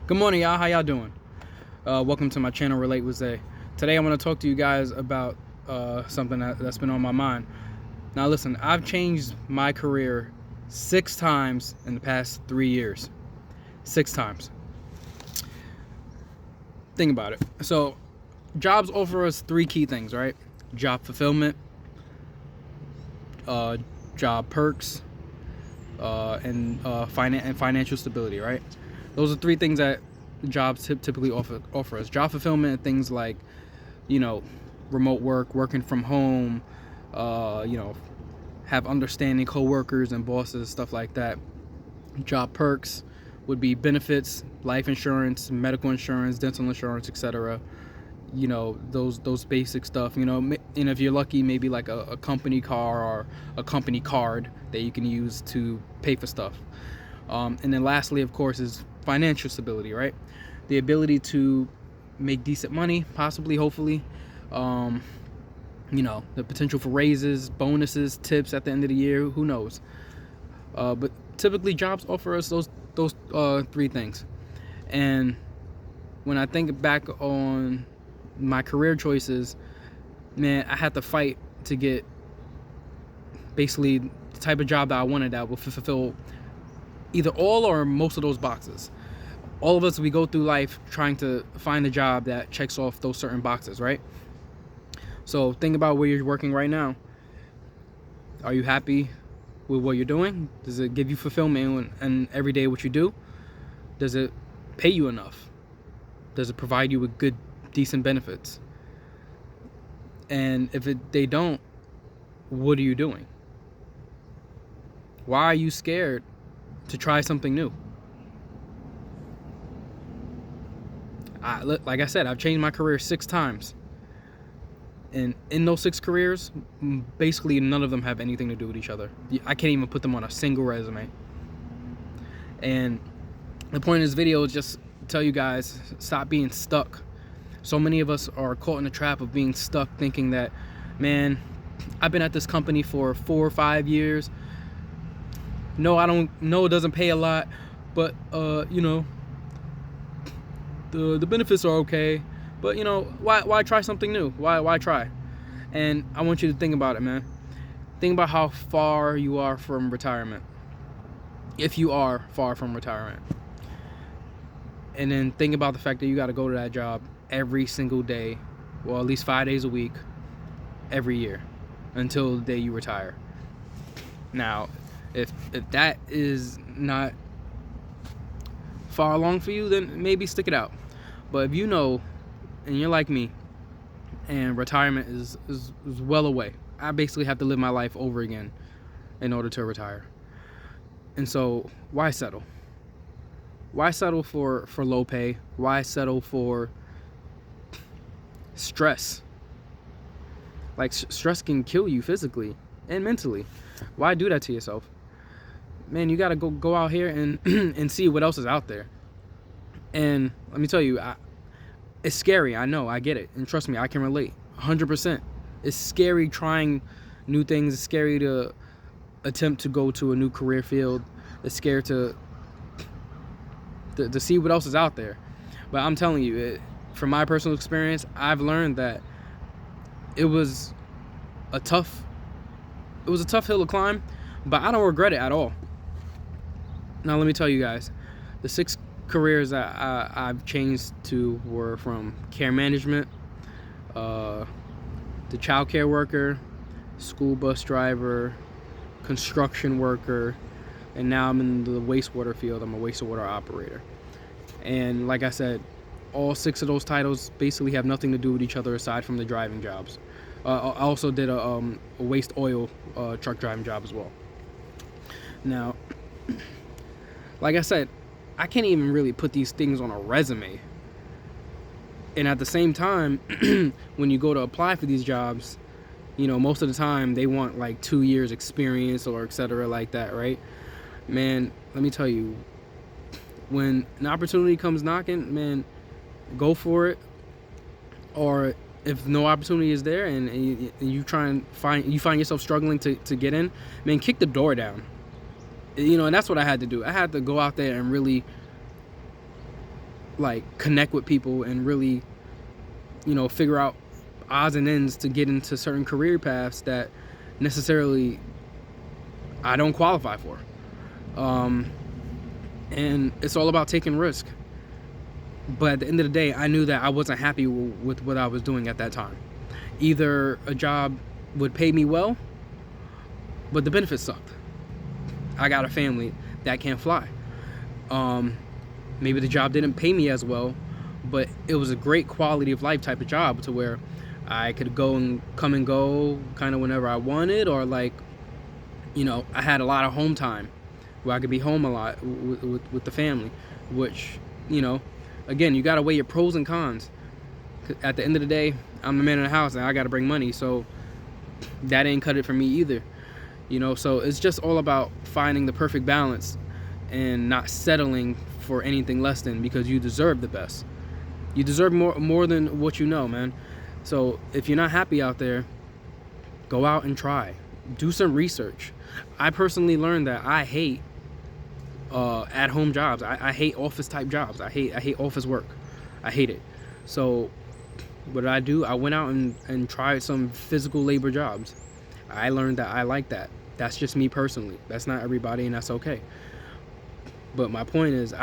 Good morning, y'all. How y'all doing? Welcome to my channel, Relate with Zay. Today I want to talk to you guys about something that's been on my mind. Now listen, I've changed my career 6 times in the past 3 years. 6 times. Think about it. So, jobs offer us 3 key things, right? Job fulfillment, job perks, and financial stability, right? Those are 3 things that jobs typically offer us. Job fulfillment, things like, remote work, working from home, have understanding coworkers and bosses, stuff like that. Job perks would be benefits, life insurance, medical insurance, dental insurance, etc. Those basic stuff. And if you're lucky, maybe like a company car or a company card that you can use to pay for stuff. And then lastly, of course, is financial stability, right? The ability to make decent money, possibly, hopefully. The potential for raises, bonuses, tips at the end of the year, who knows? But typically jobs offer us those 3 things. And when I think back on my career choices, man, I had to fight to get basically the type of job that I wanted that would fulfill either all or most of those boxes. All of us, we go through life trying to find a job that checks off those certain boxes, right? So think about where you're working right now. Are you happy with what you're doing? Does it give you fulfillment in every day what you do? Does it pay you enough? Does it provide you with good, decent benefits? And if they don't, what are you doing? Why are you scared to try something new? Like I said, I've changed my career 6 times. And in those 6 careers, basically none of them have anything to do with each other. I can't even put them on a single resume. And the point of this video is just to tell you guys, stop being stuck. So many of us are caught in the trap of being stuck, thinking that, man, I've been at this company for 4 or 5 years. No, I don't know, it doesn't pay a lot, but the benefits are okay. But why try something new? Why try? And I want you to think about it, man. Think about how far you are from retirement, if you are far from retirement. And then think about the fact that you got to go to that job every single day, well, at least 5 days a week, every year, until the day you retire. Now, if that is not far along for you, then maybe stick it out. But if you know, and you're like me, and retirement is well away, I basically have to live my life over again in order to retire. And so why settle? Why settle for low pay? Why settle for stress? Like, stress can kill you physically and mentally. Why do that to yourself? Man, you gotta go out here and and see what else is out there. And let me tell you, it's scary. I know, I get it, and trust me, I can relate 100%. It's scary trying new things. It's scary to attempt to go to a new career field. It's scary to see what else is out there. But I'm telling you, from my personal experience, I've learned that it was a tough hill to climb, but I don't regret it at all. Now let me tell you guys, the 6 careers that I've changed to were from care management, the child care worker, school bus driver, construction worker, and now I'm in the wastewater field. I'm a wastewater operator. And like I said, all 6 of those titles basically have nothing to do with each other aside from the driving jobs. I also did a waste oil truck driving job as well. Now, like I said, I can't even really put these things on a resume. And at the same time, when you go to apply for these jobs, most of the time they want like 2 years experience or etc. like that, right? Man, let me tell you, when an opportunity comes knocking, man, go for it. Or if no opportunity is there and you find yourself struggling to get in, man, kick the door down. And that's what I had to do. I had to go out there and really like connect with people and really, figure out odds and ends to get into certain career paths that necessarily I don't qualify for. And it's all about taking risk. But at the end of the day, I knew that I wasn't happy with what I was doing at that time. Either a job would pay me well, but the benefits sucked. I got a family that can't fly. Maybe the job didn't pay me as well, but it was a great quality of life type of job to where I could go and come and go kind of whenever I wanted, or like, I had a lot of home time where I could be home a lot with the family, which, again, you got to weigh your pros and cons. At the end of the day, I'm the man in the house and I got to bring money, so that ain't cut it for me either. So it's just all about finding the perfect balance and not settling for anything less than, because you deserve the best. You deserve more than what you know, man. So if you're not happy out there, go out and try. Do some research. I personally learned that I hate at-home jobs. I hate office-type jobs. I hate office work. I hate it. So what did I do? I went out and tried some physical labor jobs. I learned that I like that. That's just me personally. That's not everybody, and that's okay. But my point is,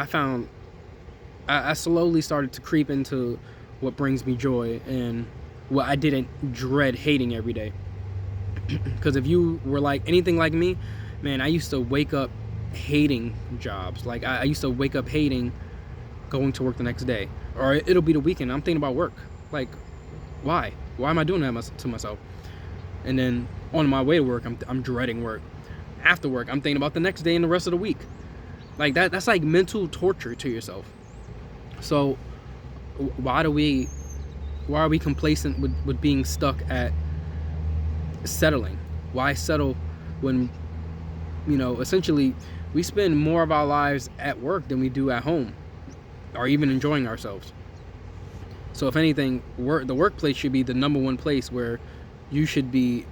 I slowly started to creep into what brings me joy and what I didn't dread hating every day. Because if you were like anything like me, man, I used to wake up hating jobs. Like I used to wake up hating going to work the next day, or it'll be the weekend. I'm thinking about work. Like, why am I doing that to myself? And then on my way to work, I'm dreading work. After work, I'm thinking about the next day and the rest of the week. Like that's like mental torture to yourself. So why are we complacent with being stuck at settling? Why settle when, essentially we spend more of our lives at work than we do at home, or even enjoying ourselves? So if anything, the workplace should be the number one place where you should be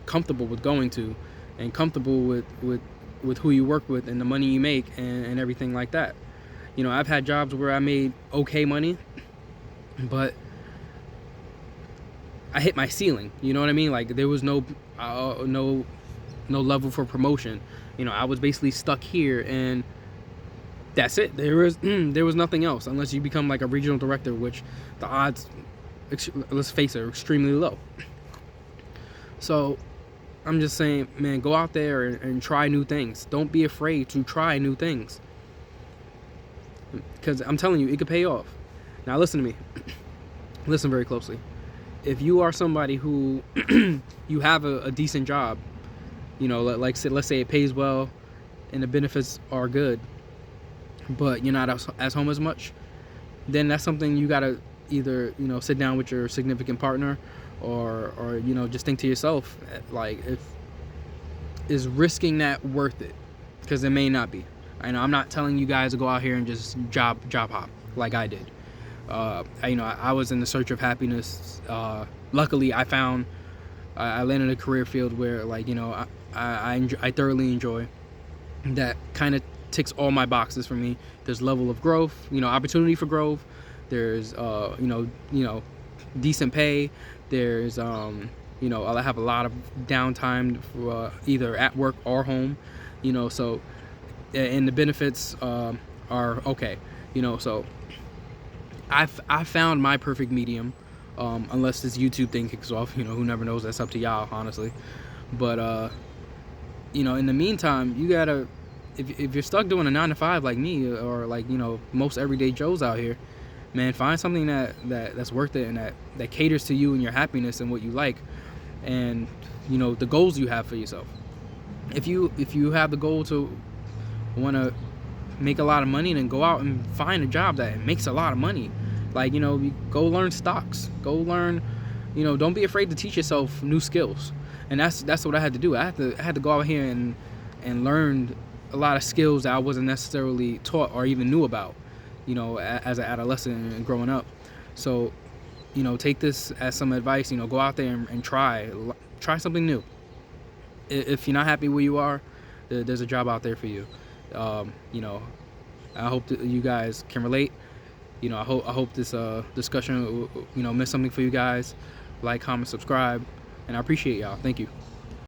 comfortable with going to, and comfortable with who you work with and the money you make and everything like that. I've had jobs where I made okay money, but I hit my ceiling. You know what I mean? Like there was no level for promotion. I was basically stuck here, and that's it. There was nothing else unless you become like a regional director, which the odds, let's face it, are extremely low. So I'm just saying, man, go out there and try new things. Don't be afraid to try new things, because I'm telling you, it could pay off. Now listen to me. Listen very closely. If you are somebody who you have a decent job, let's say it pays well and the benefits are good, but you're not as home as much, then that's something you gotta either sit down with your significant partner, or just think to yourself, like, is risking that worth it? Because it may not be. I'm not telling you guys to go out here and just job hop like I did. I was in the search of happiness. Luckily, I landed in a career field where, I thoroughly enjoy. That kind of ticks all my boxes for me. There's level of growth, opportunity for growth. There's, decent pay. There's, I have a lot of downtime for, either at work or home, so, and the benefits are okay, so I found my perfect medium, unless this YouTube thing kicks off, who never knows, that's up to y'all, honestly. But, in the meantime, you gotta, if you're stuck doing a 9-to-5 like me, or like, most everyday Joes out here, man, find something that's worth it, and that caters to you and your happiness and what you like, and the goals you have for yourself. If you have the goal to want to make a lot of money, then go out and find a job that makes a lot of money. Like, go learn stocks, go learn, don't be afraid to teach yourself new skills. And that's what I had to do. I had to go out here and learn a lot of skills that I wasn't necessarily taught or even knew about, as an adolescent and growing up. So, take this as some advice. Go out there and try something new. If you're not happy where you are, there's a job out there for you. I hope that you guys can relate. You know, I hope this discussion, meant something for you guys. Like, comment, subscribe, and I appreciate y'all. Thank you.